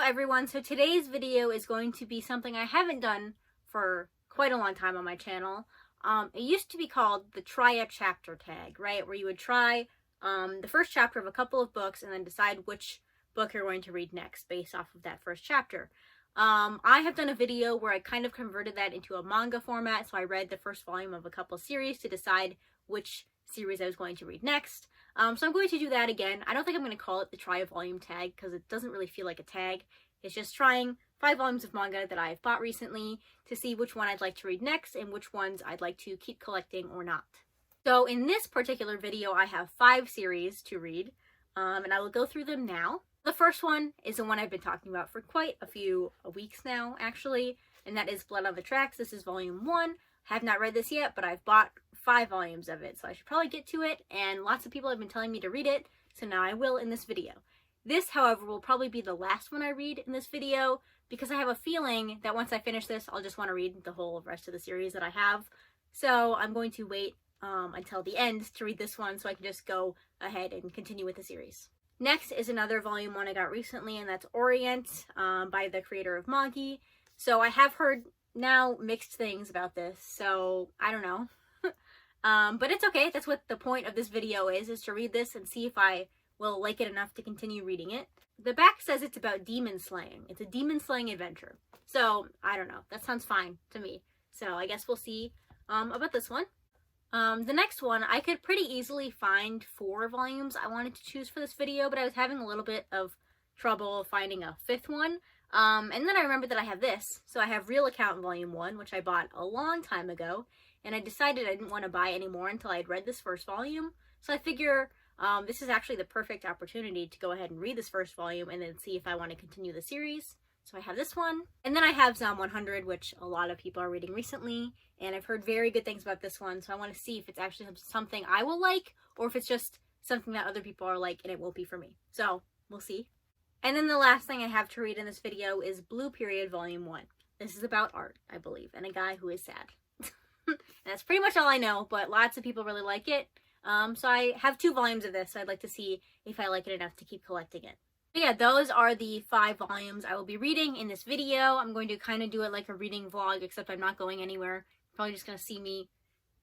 everyone, so today's video is going to be something I haven't done for quite a long time on my channel. It used to be called the try a chapter tag, right? Where you would try the first chapter of a couple of books and then decide which book you're going to read next based off of that first chapter. I have done a video where I kind of converted that into a manga format, so I read the first volume of a couple series to decide which series I was going to read next. So I'm going to do that again. I don't think I'm going to call it the try a volume tag because it doesn't really feel like a tag. It's just trying 5 volumes of manga that I've bought recently to see which one I'd like to read next and which ones I'd like to keep collecting or not. So in this particular video, I have 5 series to read, and I will go through them now. The first one is the one I've been talking about for quite a few weeks now, actually, and that is Blood on the Tracks. This is volume 1. I have not read this yet, but I've bought 5 volumes of it, so I should probably get to it, and lots of people have been telling me to read it, so now I will in this video. This, however, will probably be the last one I read in this video, because I have a feeling that once I finish this, I'll just want to read the whole rest of the series that I have. So I'm going to wait until the end to read this one, so I can just go ahead and continue with the series. Next is another volume 1 I got recently, and that's Orient by the creator of Manga. So I have heard now mixed things about this, so I don't know. But it's okay. That's what the point of this video is to read this and see if I will like it enough to continue reading it. The back says it's about demon slaying. It's a demon slaying adventure. So, I don't know. That sounds fine to me. So, I guess we'll see about this one. The next one, I could pretty easily find 4 volumes I wanted to choose for this video, but I was having a little bit of trouble finding a 5th one. And then I remembered that I have this. So, I have Real Account Volume 1, which I bought a long time ago. And I decided I didn't want to buy any more until I had read this first volume. So I figure this is actually the perfect opportunity to go ahead and read this first volume and then see if I want to continue the series. So I have this one. And then I have Zom 100, which a lot of people are reading recently. And I've heard very good things about this one. So I want to see if it's actually something I will like or if it's just something that other people are like and it won't be for me. So we'll see. And then the last thing I have to read in this video is Blue Period Volume 1. This is about art, I believe, and a guy who is sad. That's pretty much all I know, but lots of people really like it. So I have 2 volumes of this, so I'd like to see if I like it enough to keep collecting it. But yeah, those are the 5 volumes I will be reading in this video. I'm going to kind of do it like a reading vlog, except I'm not going anywhere. Probably just going to see me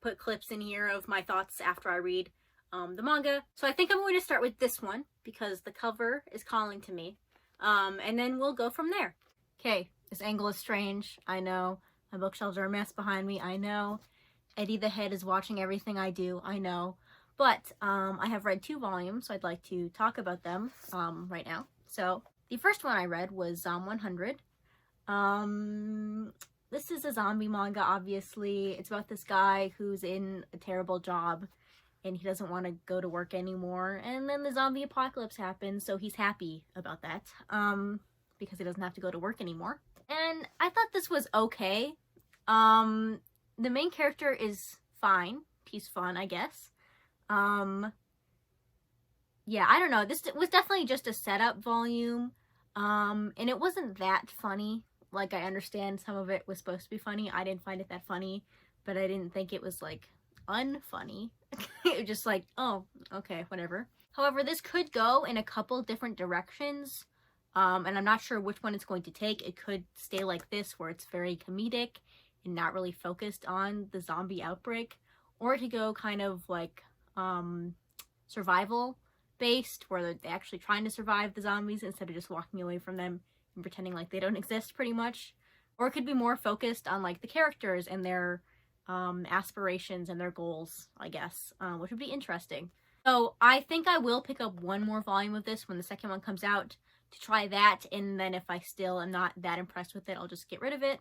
put clips in here of my thoughts after I read the manga. So I think I'm going to start with this one, because the cover is calling to me. And then we'll go from there. Okay, this angle is strange, I know. My bookshelves are a mess behind me, I know. Eddie the Head is watching everything I do, I know. But I have read 2 volumes, so I'd like to talk about them right now. So the first one I read was Zom 100. This is a zombie manga, obviously. It's about this guy who's in a terrible job and he doesn't want to go to work anymore. And then the zombie apocalypse happens, so he's happy about that because he doesn't have to go to work anymore. And I thought this was okay. The main character is fine. He's fun, I guess. Yeah, I don't know. This was definitely just a setup volume. And it wasn't that funny. Like, I understand some of it was supposed to be funny. I didn't find it that funny, but I didn't think it was, like, unfunny. It was just like, oh, okay, whatever. However, this could go in a couple different directions. And I'm not sure which one it's going to take. It could stay like this, where it's very comedic and not really focused on the zombie outbreak, or it could go kind of like survival based, where they're actually trying to survive the zombies instead of just walking away from them and pretending like they don't exist, pretty much. Or it could be more focused on like the characters and their aspirations and their goals, I guess, which would be interesting. So I think I will pick up 1 more volume of this when the second one comes out to try that, and then if I still am not that impressed with it, I'll just get rid of it.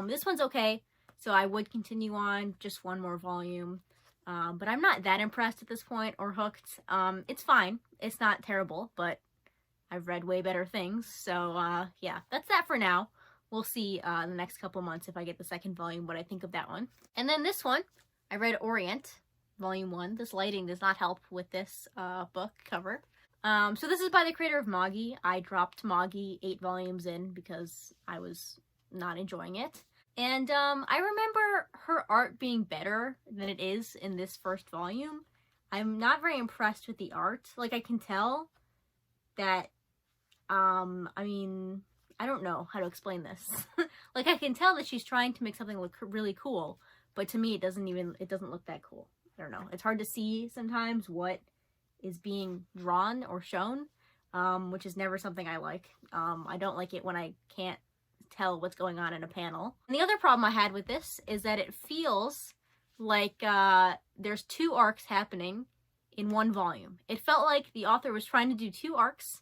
This one's okay, so I would continue on just 1 more volume, but I'm not that impressed at this point or hooked. It's fine. It's not terrible, but I've read way better things, so yeah, that's that for now. We'll see in the next couple months if I get the second volume, what I think of that one. And then this one, I read Orient, Volume 1. This lighting does not help with this book cover. So this is by the creator of Manga. I dropped Manga 8 volumes in because I was not enjoying it. And I remember her art being better than it is in this first volume. I'm not very impressed with the art. Like, I can tell that I mean, I don't know how to explain this. Like, I can tell that she's trying to make something look really cool, but to me it doesn't look that cool. I don't know. It's hard to see sometimes what is being drawn or shown, which is never something I like. I don't like it when I can't tell what's going on in a panel. And the other problem I had with this is that it feels like there's two arcs happening in one volume. It felt like the author was trying to do two arcs,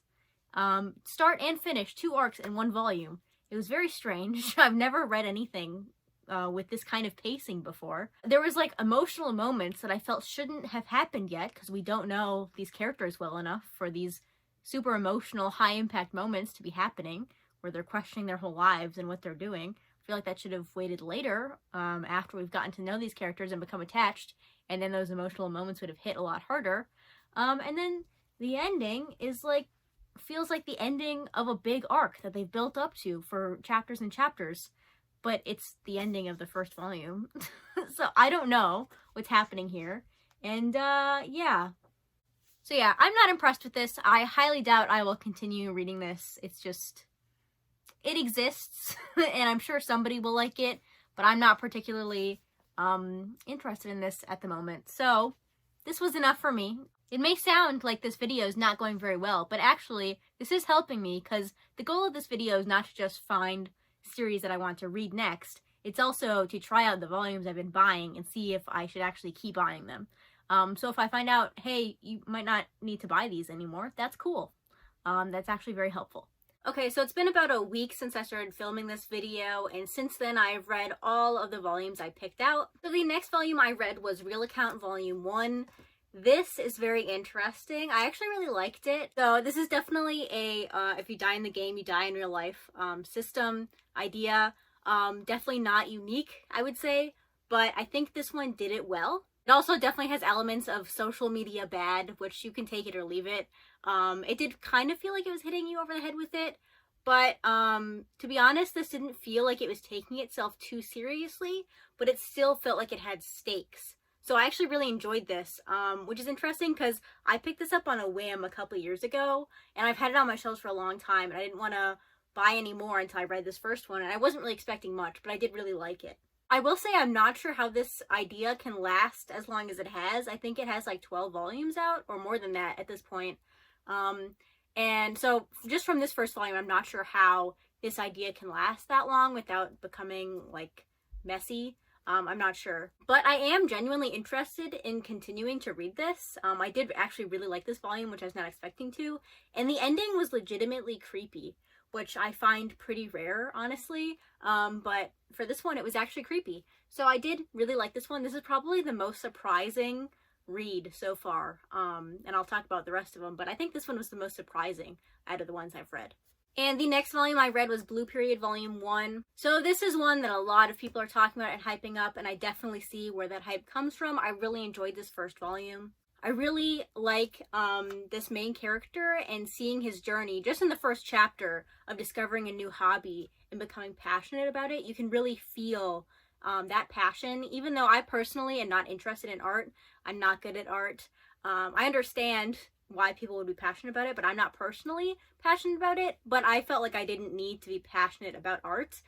start and finish two arcs in one volume. It was very strange. I've never read anything with this kind of pacing before. There was like emotional moments that I felt shouldn't have happened yet because we don't know these characters well enough for these super emotional, high impact moments to be happening where they're questioning their whole lives and what they're doing. I feel like that should have waited later, after we've gotten to know these characters and become attached, and then those emotional moments would have hit a lot harder. And then the ending is like, feels like the ending of a big arc that they've built up to for chapters and chapters, but it's the ending of the first volume. So I don't know what's happening here. And yeah. So yeah, I'm not impressed with this. I highly doubt I will continue reading this. It's just, it exists, and I'm sure somebody will like it, but I'm not particularly interested in this at the moment. So this was enough for me. It may sound like this video is not going very well, but actually this is helping me because the goal of this video is not to just find series that I want to read next. It's also to try out the volumes I've been buying and see if I should actually keep buying them. So if I find out, hey, you might not need to buy these anymore, that's cool. That's actually very helpful. Okay, so it's been about a week since I started filming this video, and since then I've read all of the volumes I picked out. So the next volume I read was Real Account Volume 1. This is very interesting. I actually really liked it. So this is definitely a, if you die in the game, you die in real life system idea. Definitely not unique, I would say, but I think this one did it well. It also definitely has elements of social media bad, which you can take it or leave it. It did kind of feel like it was hitting you over the head with it, but to be honest, this didn't feel like it was taking itself too seriously, but it still felt like it had stakes. So I actually really enjoyed this, which is interesting because I picked this up on a whim a couple years ago, and I've had it on my shelves for a long time, and I didn't want to buy any more until I read this first one, and I wasn't really expecting much, but I did really like it. I will say I'm not sure how this idea can last as long as it has. I think it has like 12 volumes out, or more than that at this point. And so just from this first volume, I'm not sure how this idea can last that long without becoming like messy. I'm not sure, but I am genuinely interested in continuing to read this. I did actually really like this volume, which I was not expecting to, and the ending was legitimately creepy, which I find pretty rare, honestly, but for this one, it was actually creepy. So I did really like this one. This is probably the most surprising read so far, and I'll talk about the rest of them, but I think this one was the most surprising out of the ones I've read. And the next volume I read was Blue Period Volume 1. So this is one that a lot of people are talking about and hyping up, and I definitely see where that hype comes from. I really enjoyed this first volume. I really like this main character and seeing his journey just in the first chapter of discovering a new hobby and becoming passionate about it. You can really feel that passion, even though I personally am not interested in art. I'm not good at art. I understand why people would be passionate about it, but I'm not personally passionate about it. But I felt like I didn't need to be passionate about art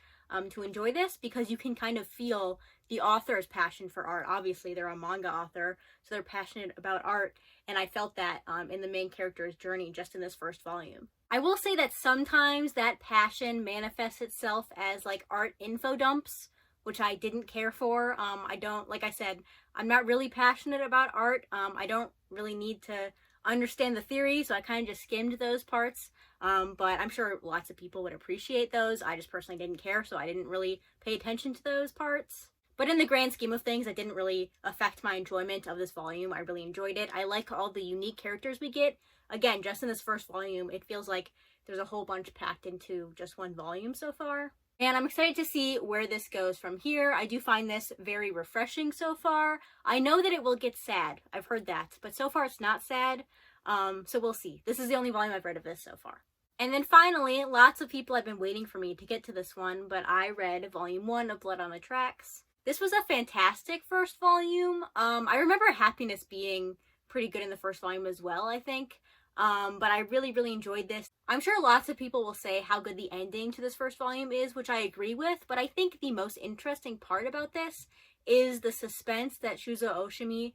to enjoy this, because you can kind of feel the author's passion for art. Obviously, they're a manga author, so they're passionate about art, and I felt that in the main character's journey just in this first volume. I will say that sometimes that passion manifests itself as like art info dumps, which I didn't care for. I don't, like I said, I'm not really passionate about art. I don't really need to understand the theory, so I kind of just skimmed those parts. But I'm sure lots of people would appreciate those. I just personally didn't care, so I didn't really pay attention to those parts. But in the grand scheme of things, it didn't really affect my enjoyment of this volume. I really enjoyed it. I like all the unique characters we get. Again, just in this first volume, it feels like there's a whole bunch packed into just one volume so far. And I'm excited to see where this goes from here. I do find this very refreshing so far. I know that it will get sad. I've heard that. But so far it's not sad. So we'll see. This is the only volume I've read of this so far. And then finally, lots of people have been waiting for me to get to this one, but I read Volume 1 of Blood on the Tracks. This was a fantastic first volume. I remember Happiness being pretty good in the first volume as well, I think. But I really, really enjoyed this. I'm sure lots of people will say how good the ending to this first volume is, which I agree with, but I think the most interesting part about this is the suspense that Shuzo Oshimi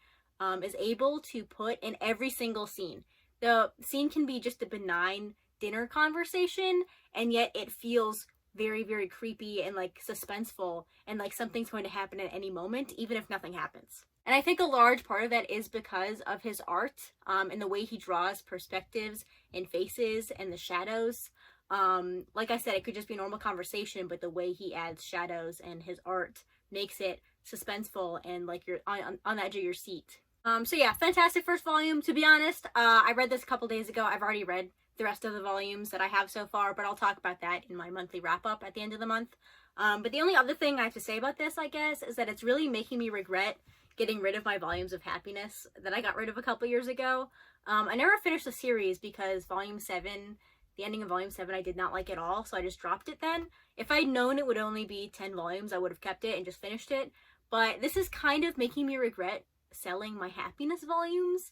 is able to put in every single scene. The scene can be just a benign dinner conversation, and yet it feels very, very creepy and like suspenseful and like something's going to happen at any moment, even if nothing happens. And I think a large part of that is because of his art and the way he draws perspectives and faces and the shadows. Like I said, it could just be a normal conversation, but the way he adds shadows and his art makes it suspenseful and like you're on the edge of your seat. So yeah, fantastic first volume. To be honest, I read this a couple days ago. I've already read the rest of the volumes that I have so far, but I'll talk about that in my monthly wrap-up at the end of the month. But the only other thing I have to say about this, I guess, is that it's really making me regret getting rid of my volumes of happiness that I got rid of a couple years ago. I never finished the series because volume 7, the ending of volume 7, I did not like at all, so I just dropped it then. If I'd known it would only be 10 volumes, I would have kept it and just finished it. But this is kind of making me regret selling my happiness volumes,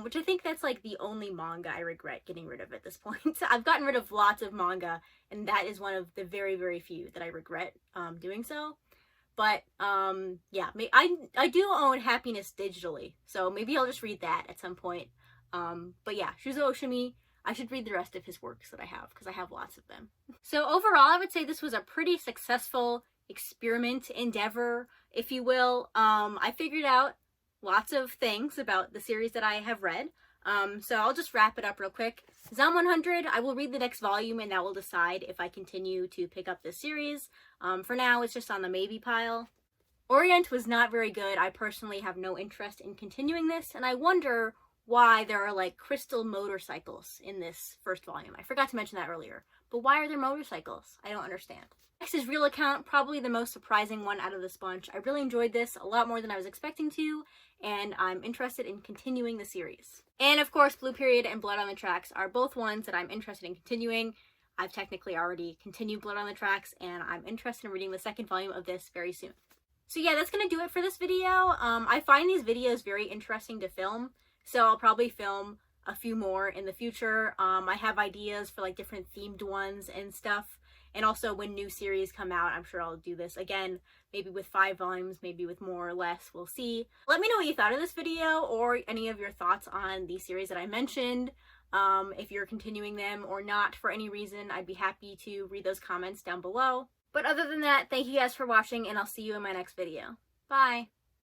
which I think that's like the only manga I regret getting rid of at this point. I've gotten rid of lots of manga, and that is one of the very, very few that I regret doing so. But yeah, I do own Happiness digitally, so maybe I'll just read that at some point. But yeah, Shuzo Oshimi, I should read the rest of his works that I have, because I have lots of them. So overall, I would say this was a pretty successful experiment, endeavor, if you will. I figured out lots of things about the series that I have read. So I'll just wrap it up real quick. Zom 100, I will read the next volume and that will decide if I continue to pick up this series. For now, it's just on the maybe pile. Orient was not very good. I personally have no interest in continuing this, and I wonder why there are like crystal motorcycles in this first volume. I forgot to mention that earlier. But why are there motorcycles? I don't understand. Next is Real Account, probably the most surprising one out of this bunch. I really enjoyed this a lot more than I was expecting to, and I'm interested in continuing the series. And of course, Blue Period and Blood on the Tracks are both ones that I'm interested in continuing. I've technically already continued Blood on the Tracks, and I'm interested in reading the second volume of this very soon. So yeah, that's going to do it for this video. I find these videos very interesting to film, so I'll probably film a few more in the future. I have ideas for like different themed ones and stuff. And also when new series come out, I'm sure I'll do this again, maybe with 5 volumes, maybe with more or less, we'll see. Let me know what you thought of this video or any of your thoughts on the series that I mentioned. If you're continuing them or not for any reason, I'd be happy to read those comments down below. But other than that, thank you guys for watching and I'll see you in my next video. Bye!